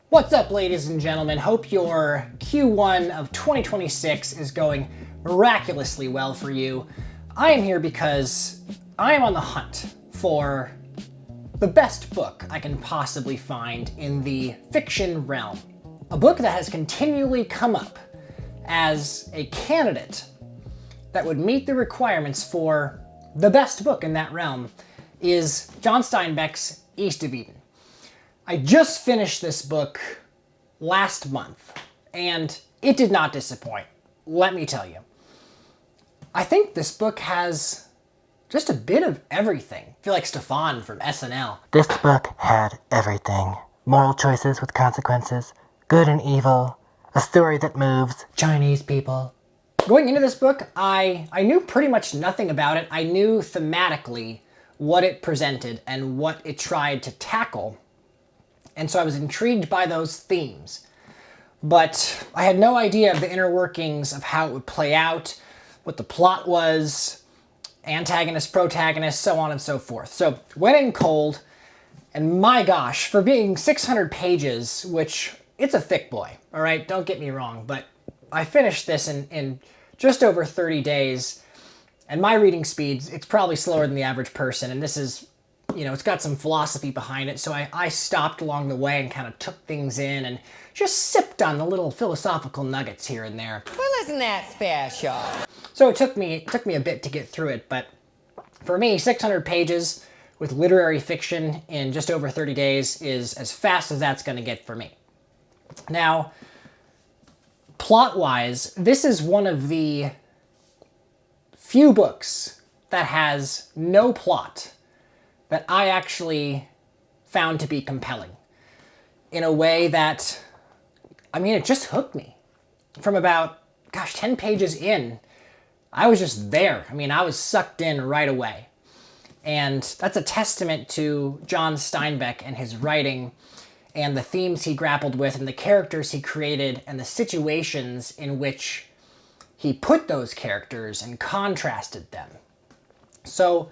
What's up, ladies and gentlemen? Hope your Q1 of 2026 is going miraculously well for you. I am here because I am on the hunt for the best book I can possibly find in the fiction realm. A book that has continually come up as a candidate that would meet the requirements for the best book in that realm is John Steinbeck's East of Eden. I just finished this book last month, and it did not disappoint, let me tell you. I think this book has just a bit of everything. I feel like Stefan from SNL. This book had everything. Moral choices with consequences, good and evil, a story that moves, Chinese people. Going into this book, I knew pretty much nothing about it. I knew thematically what it presented and what it tried to tackle. And so I was intrigued by those themes. But I had no idea of the inner workings of how it would play out, what the plot was, antagonist, protagonist, so on and so forth. So went in cold, and my gosh, for being 600 pages, which it's a thick boy, all right, don't get me wrong, but I finished this in just over 30 days, and my reading speed, it's probably slower than the average person, and this is, it's got some philosophy behind it, so I stopped along the way and kind of took things in and just sipped on the little philosophical nuggets here and there. Well, isn't that special? So it took me a bit to get through it, but for me, 600 pages with literary fiction in just over 30 days is as fast as that's going to get for me. Now, plot-wise, this is one of the few books that has no plot that I actually found to be compelling in a way that, it just hooked me. From about, 10 pages in, I was just there. I was sucked in right away. And that's a testament to John Steinbeck and his writing and the themes he grappled with and the characters he created and the situations in which he put those characters and contrasted them. So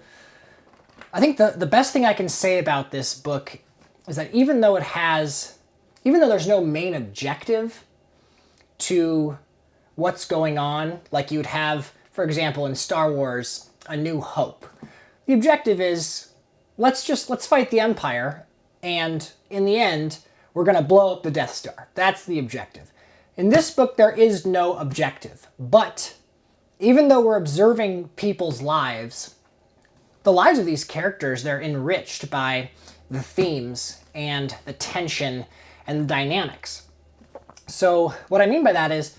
I think the best thing I can say about this book is that even though there's no main objective to what's going on, like you would have, for example, in Star Wars, A New Hope. The objective is, let's fight the Empire, and in the end, we're going to blow up the Death Star. That's the objective. In this book, there is no objective, but even though we're observing people's lives, the lives of these characters, they're enriched by the themes and the tension and the dynamics. So what I mean by that is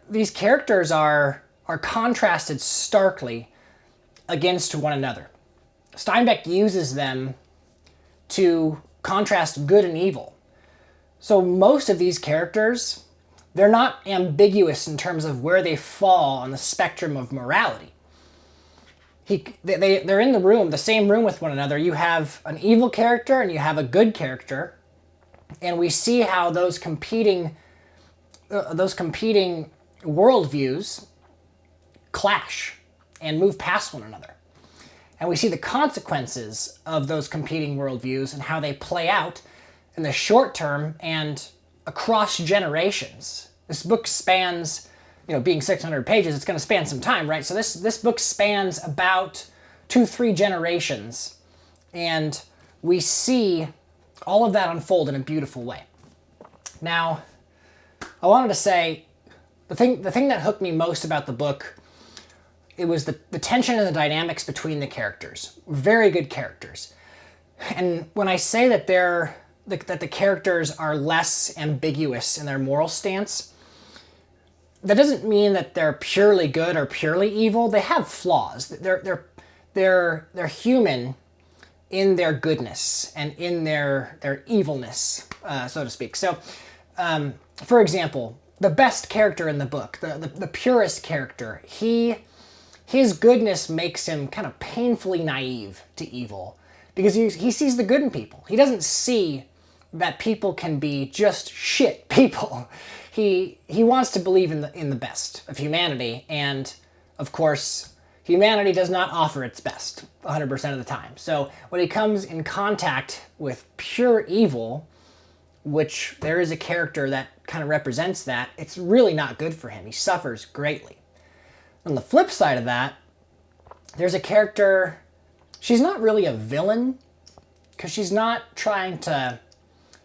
these characters are contrasted starkly against one another. Steinbeck uses them to contrast good and evil. So most of these characters, they're not ambiguous in terms of where they fall on the spectrum of morality. They're in the same room with one another. You have an evil character and you have a good character, and we see how those competing worldviews clash and move past one another. And we see the consequences of those competing worldviews and how they play out in the short term and across generations. This book spans, being 600 pages, it's going to span some time, right? So this book spans about 2-3 generations, and we see all of that unfold in a beautiful way. Now, I wanted to say, the thing that hooked me most about the book, it was the tension and the dynamics between the characters. Very good characters. And when I say that that the characters are less ambiguous in their moral stance, that doesn't mean that they're purely good or purely evil. They have flaws. They're human in their goodness and in their evilness, so to speak. So, for example, the best character in the book, the purest character, his goodness makes him kind of painfully naive to evil because he sees the good in people. He doesn't see that people can be just shit people. He wants to believe in the best of humanity, and of course, humanity does not offer its best 100% of the time. So when he comes in contact with pure evil, which there is a character that kind of represents that, it's really not good for him. He suffers greatly. On the flip side of that, there's a character, she's not really a villain, because she's not purposely trying to,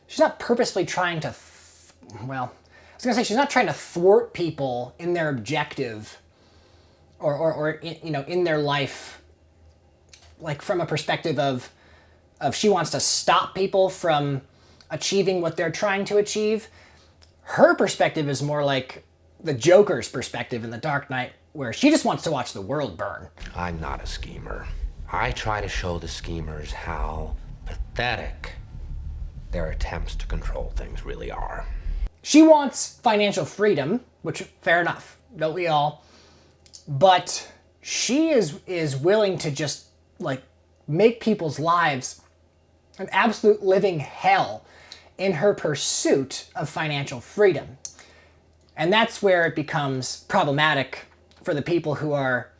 she's not trying to thwart people in their objective or in their life, like from a perspective of she wants to stop people from achieving what they're trying to achieve. Her perspective is more like the Joker's perspective in The Dark Knight, where she just wants to watch the world burn. I'm not a schemer. I try to show the schemers how pathetic their attempts to control things really are. She wants financial freedom, which, fair enough, don't we all? But she is willing to just, like, make people's lives an absolute living hell in her pursuit of financial freedom. And that's where it becomes problematic for the people who are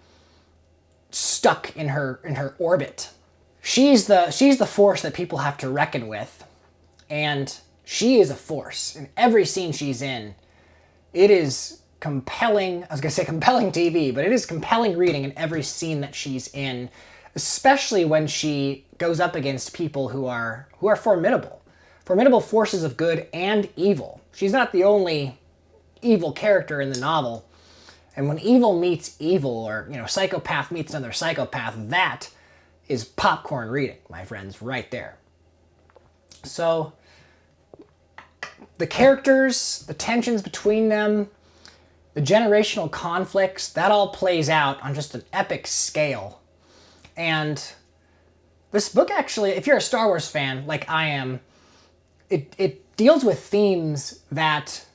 stuck in her orbit. She's the force that people have to reckon with, and she is a force in every scene she's in. It is compelling. I was gonna say compelling TV, but it is compelling reading in every scene that she's in, especially when she goes up against people who are formidable forces of good and evil. She's not the only evil character in the novel. And when evil meets evil, or psychopath meets another psychopath, that is popcorn reading, my friends, right there. So the characters, the tensions between them, the generational conflicts, that all plays out on just an epic scale. And this book actually, if you're a Star Wars fan like I am, it deals with themes that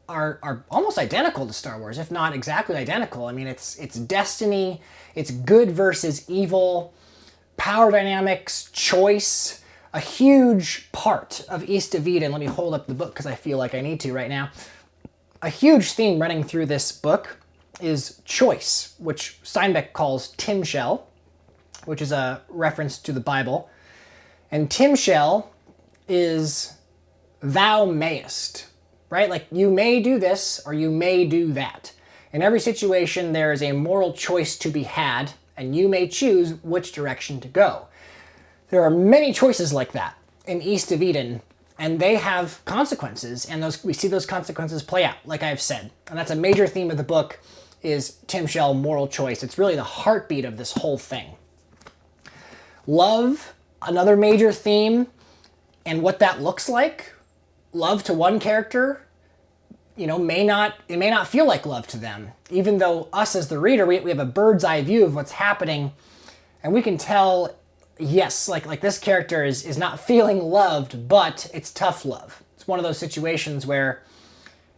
are almost identical to Star Wars, if not exactly identical. I mean, it's destiny, it's good versus evil, power dynamics, choice, a huge part of East of Eden. Let me hold up the book because I feel like I need to right now. A huge theme running through this book is choice, which Steinbeck calls Timshel, which is a reference to the Bible. And Timshel is thou mayest, right? Like, you may do this or you may do that. In every situation, there is a moral choice to be had, and you may choose which direction to go. There are many choices like that in East of Eden, and they have consequences, and we see those consequences play out, like I've said. And that's a major theme of the book, is Timshel, moral choice. It's really the heartbeat of this whole thing. Love, another major theme, and what that looks like. Love to one character, it may not feel like love to them, even though us as the reader, we have a bird's eye view of what's happening, and we can tell, yes, like this character is not feeling loved, but it's tough love. It's one of those situations where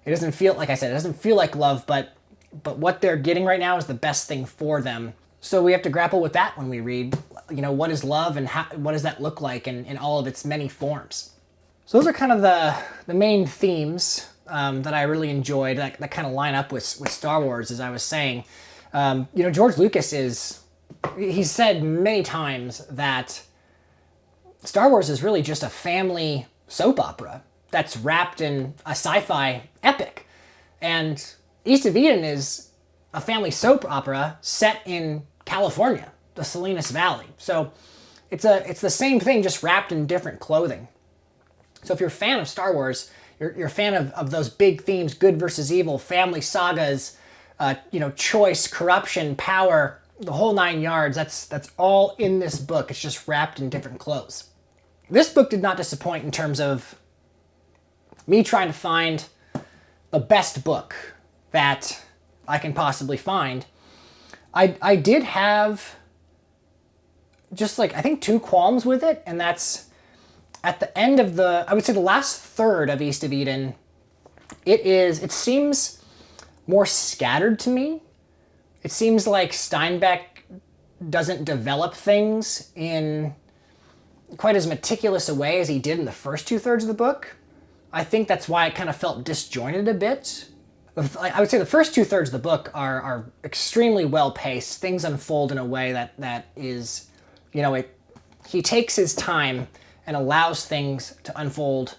it doesn't feel, like I said, it doesn't feel like love, but what they're getting right now is the best thing for them. So we have to grapple with that when we read, what is love and what does that look like in all of its many forms. So those are kind of the main themes that I really enjoyed that kind of line up with Star Wars, as I was saying. George Lucas he's said many times that Star Wars is really just a family soap opera that's wrapped in a sci-fi epic. And East of Eden is a family soap opera set in California, the Salinas Valley. So it's the same thing, just wrapped in different clothing. So if you're a fan of Star Wars, you're a fan of those big themes, good versus evil, family sagas, choice, corruption, power, the whole 9 yards, that's all in this book. It's just wrapped in different clothes. This book did not disappoint in terms of me trying to find the best book that I can possibly find. I did have just I think 2 qualms with it, and that's at the end of I would say the last third of East of Eden, it seems more scattered to me. It seems like Steinbeck doesn't develop things in quite as meticulous a way as he did in the first 2/3 of the book. I think that's why it kind of felt disjointed a bit. I would say the first 2/3 of the book are extremely well paced. Things unfold in a way that is, he takes his time and allows things to unfold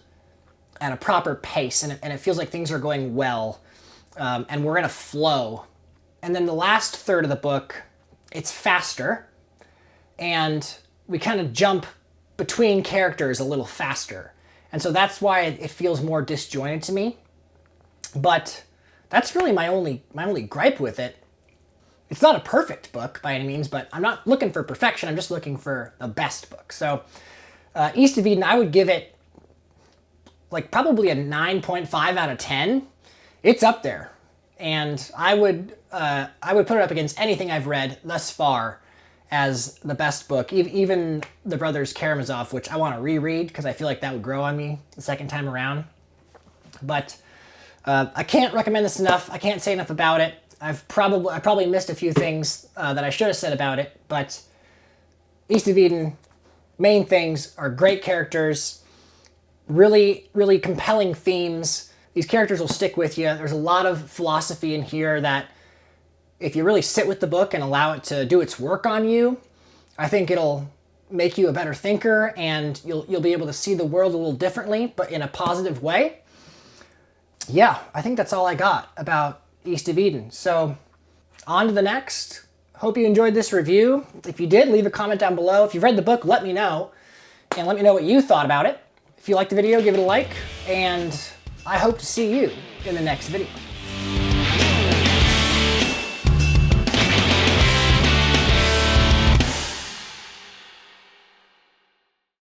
at a proper pace, and it feels like things are going well, and we're in a flow. And then the last third of the book, it's faster, and we kind of jump between characters a little faster. And so that's why it feels more disjointed to me. But that's really my only gripe with it. It's not a perfect book by any means, but I'm not looking for perfection. I'm just looking for the best book. So East of Eden, I would give it like probably a 9.5 out of 10. It's up there. And I would put it up against anything I've read thus far as the best book. Even the Brothers Karamazov, which I want to reread because I feel like that would grow on me the second time around. But I can't recommend this enough. I can't say enough about it. I probably missed a few things that I should have said about it, but East of Eden, main things are great characters, really, really compelling themes. These characters will stick with you. There's a lot of philosophy in here that if you really sit with the book and allow it to do its work on you, I think it'll make you a better thinker, and you'll be able to see the world a little differently, but in a positive way. Yeah, I think that's all I got about East of Eden. So on to the next. Hope you enjoyed this review. If you did, leave a comment down below. If you've read the book, let me know, and let me know what you thought about it. If you liked the video, give it a like, and I hope to see you in the next video.